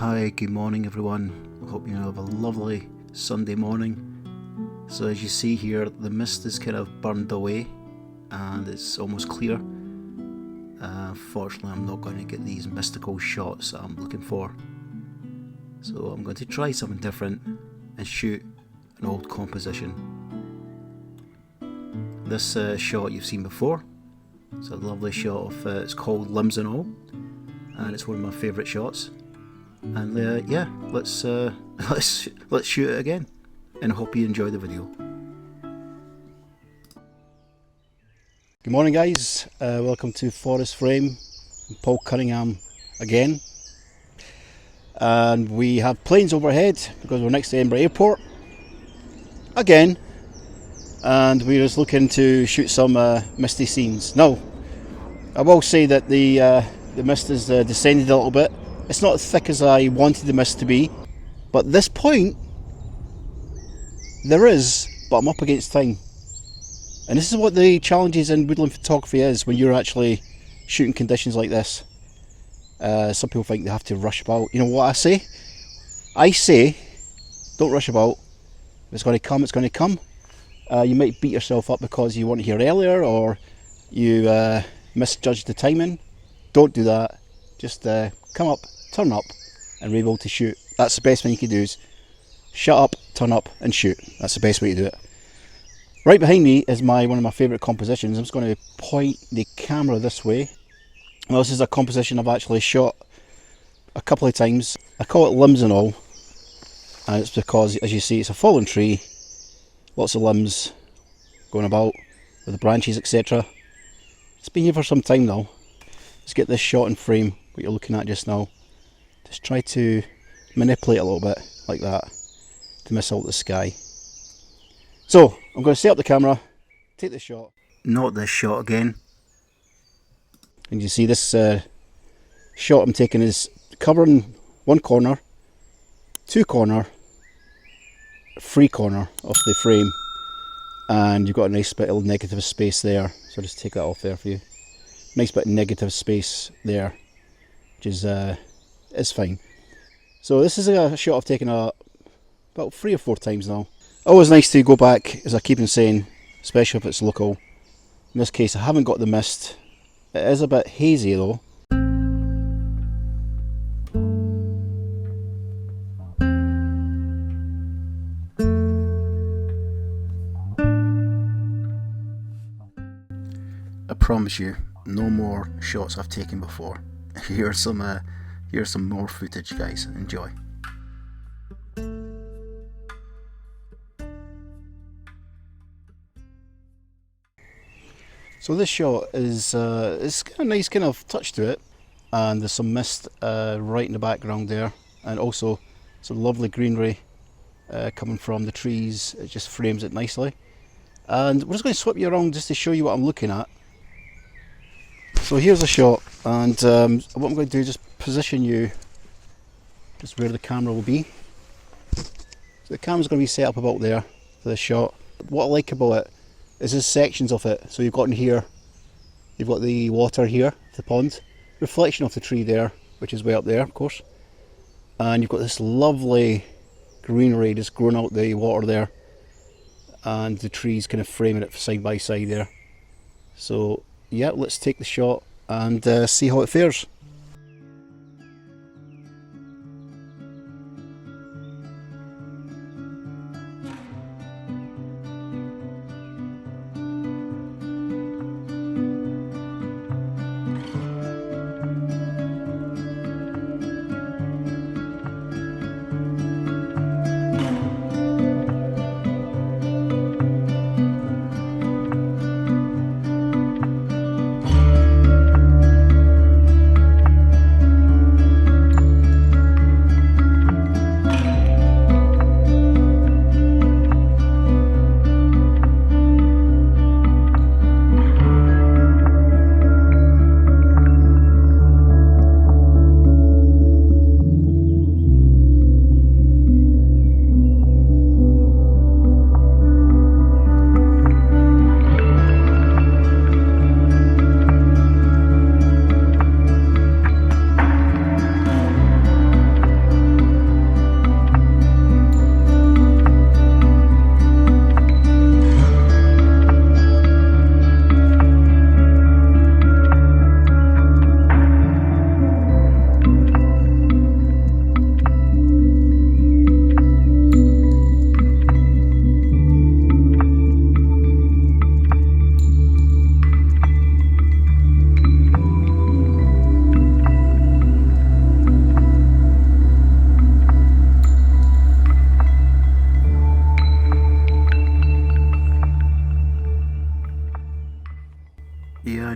Hi, good morning everyone. I hope you have a lovely Sunday morning. So as you see here, the mist is kind of burned away and it's almost clear. Fortunately, I'm not going to get these mystical shots that I'm looking for. So I'm going to try something different and shoot an old composition. This shot you've seen before. It's a lovely shot of, it's called Limbs and All, and it's one of my favourite shots. And yeah, let's shoot it again, and I hope you enjoy the video. Good morning guys, welcome to Forest Frame. I'm Paul Cunningham again, and we have planes overhead because we're next to Edinburgh Airport again, and we're just looking to shoot some misty scenes. Now, I will say that the mist has descended a little bit. It's not as thick as I wanted the mist to be, but at this point there is, but I'm up against time. And this is what the challenges in woodland photography is when you're actually shooting conditions like this. Some people think they have to rush about. You know what I say? I say, don't rush about. If it's going to come, it's going to come. You might beat yourself up because you want to hear earlier, or you misjudged the timing. Don't do that. Just come up, turn up, and be able to shoot. That's the best thing you can do, is shut up, turn up, and shoot. That's the best way to do it. Right behind me is one of my favourite compositions. I'm just going to point the camera this way. Well, this is a composition I've actually shot a couple of times. I call it Limbs and All, and it's because, as you see, it's a fallen tree, lots of limbs going about with the branches, etc. It's been here for some time now. Let's get this shot in frame, what you're looking at just now. Just try to manipulate a little bit like that to miss out the sky. So I'm going to set up the camera, take the shot. Not this shot again. And you see this shot I'm taking is covering one corner, two corner, three corner of the frame, and you've got a nice bit of negative space there. So I'll just take that off there for you. Nice bit of negative space there, which is fine. So this is a shot I've taken about 3 or 4 times now. Always nice to go back, as I keep on saying, especially if it's local. In this case, I haven't got the mist. It is a bit hazy though. I promise you, no more shots I've taken before. Here's some more footage, guys. Enjoy. So this shot is it's got a nice kind of touch to it, and there's some mist right in the background there, and also some lovely greenery coming from the trees. It just frames it nicely. And we're just going to swap you around just to show you what I'm looking at. So here's a shot, and what I'm going to do is just position you just where the camera will be. So the camera's going to be set up about there for this shot. What I like about it is there's sections of it. So you've got in here, you've got the water here, the pond, reflection of the tree there, which is way up there of course, and you've got this lovely greenery just growing out the water there, and the trees kind of framing it side by side there. So yeah, let's take the shot and see how it fares.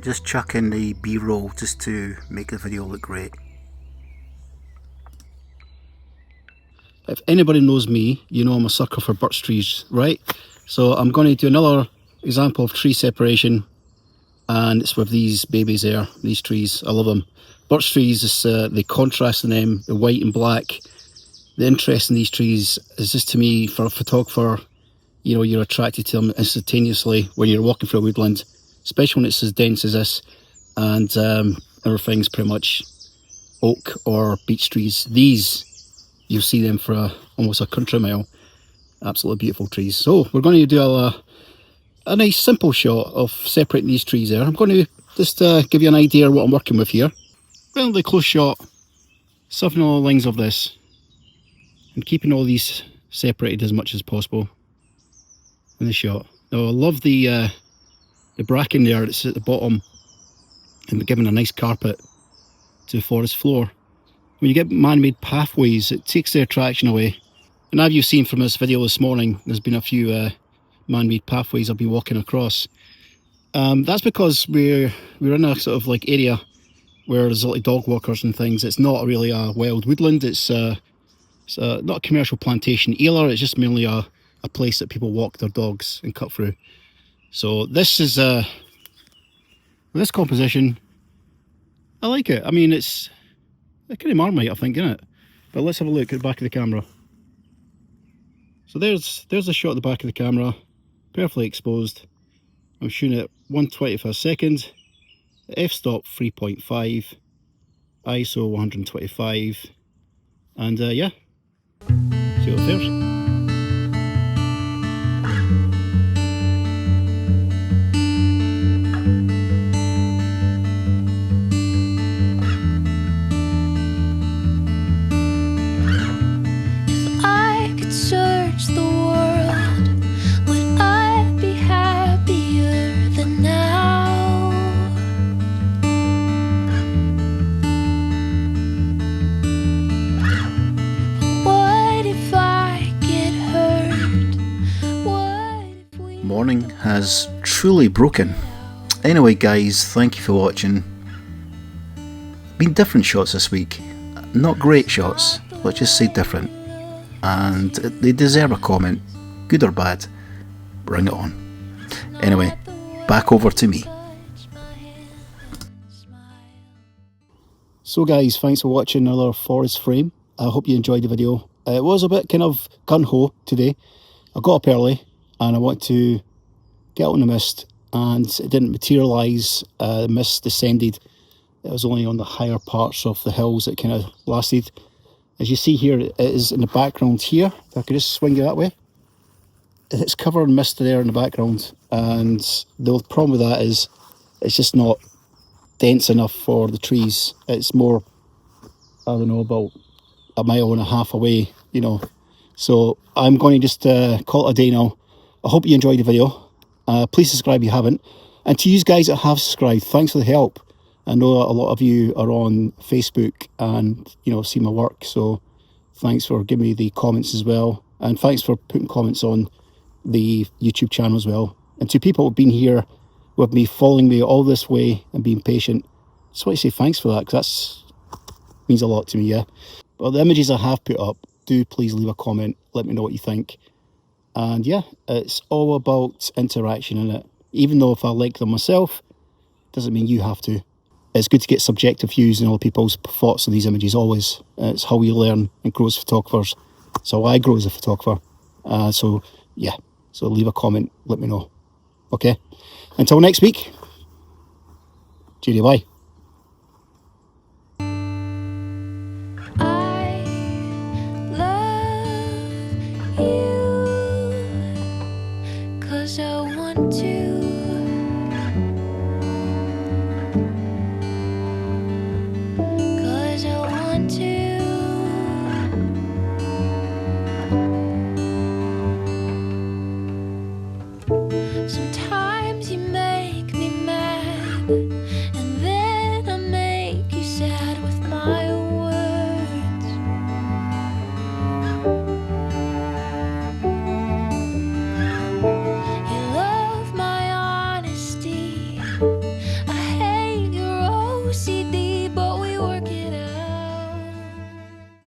just chuck in the B-roll just to make the video look great. If anybody knows me, you know I'm a sucker for birch trees, right? So I'm going to do another example of tree separation, and it's with these babies there, these trees. I love them. Birch trees, is the contrast in them, the white and black. The interest in these trees is just, to me, for a photographer, you know, you're attracted to them instantaneously when you're walking through a woodland, especially when it's as dense as this, and everything's pretty much oak or beech trees. These, you'll see them for almost a country mile. Absolutely beautiful trees. So we're going to do a nice simple shot of separating these trees there. I'm going to just give you an idea of what I'm working with here. Relatively close shot, softening all the lines of this, and keeping all these separated as much as possible in the shot. Now I love the bracken there that's at the bottom, and giving a nice carpet to the forest floor. When you get man-made pathways, it takes the attraction away. And as you've seen from this video this morning, there's been a few man-made pathways I've been walking across. That's because we're in a sort of like area where there's a lot of dog walkers and things. It's not really a wild woodland. It's not a commercial plantation either. It's just mainly a place that people walk their dogs and cut through. So this is this composition, I like it. I mean, it's kind of Marmite, I think, isn't it? But let's have a look at the back of the camera. So there's a shot at the back of the camera, perfectly exposed. I'm shooting at 120th of a second, f-stop 3.5, ISO 125, and yeah, see what fares. Morning has truly broken. Anyway guys, thank you for watching. Been different shots this week. Not great shots, let's just say different. And they deserve a comment, good or bad. Bring it on. Anyway, back over to me. So guys, thanks for watching another forest frame. I hope you enjoyed the video. It was a bit kind of gun-ho today. I got up early and I want to get out in the mist, and it didn't materialise. The mist descended. It was only on the higher parts of the hills that kind of lasted. As you see here, it is in the background here. If I could just swing you that way. It's covered in mist there in the background, and the problem with that is it's just not dense enough for the trees. It's more, I don't know, about a mile and a half away, you know. So I'm going to just call it a day now. I hope you enjoyed the video. Please subscribe if you haven't. And to you guys that have subscribed, thanks for the help. I know a lot of you are on Facebook and, you know, see my work. So thanks for giving me the comments as well. And thanks for putting comments on the YouTube channel as well. And to people who have been here with me, following me all this way and being patient, I just want to say thanks for that, because that means a lot to me, yeah. But the images I have put up, do please leave a comment. Let me know what you think. And yeah, it's all about interaction in it. Even though if I like them myself, doesn't mean you have to. It's good to get subjective views and other people's thoughts on these images always. It's how we learn and grow as photographers. It's how I grow as a photographer. So yeah, so leave a comment, let me know. Okay, until next week, cheerio, bye.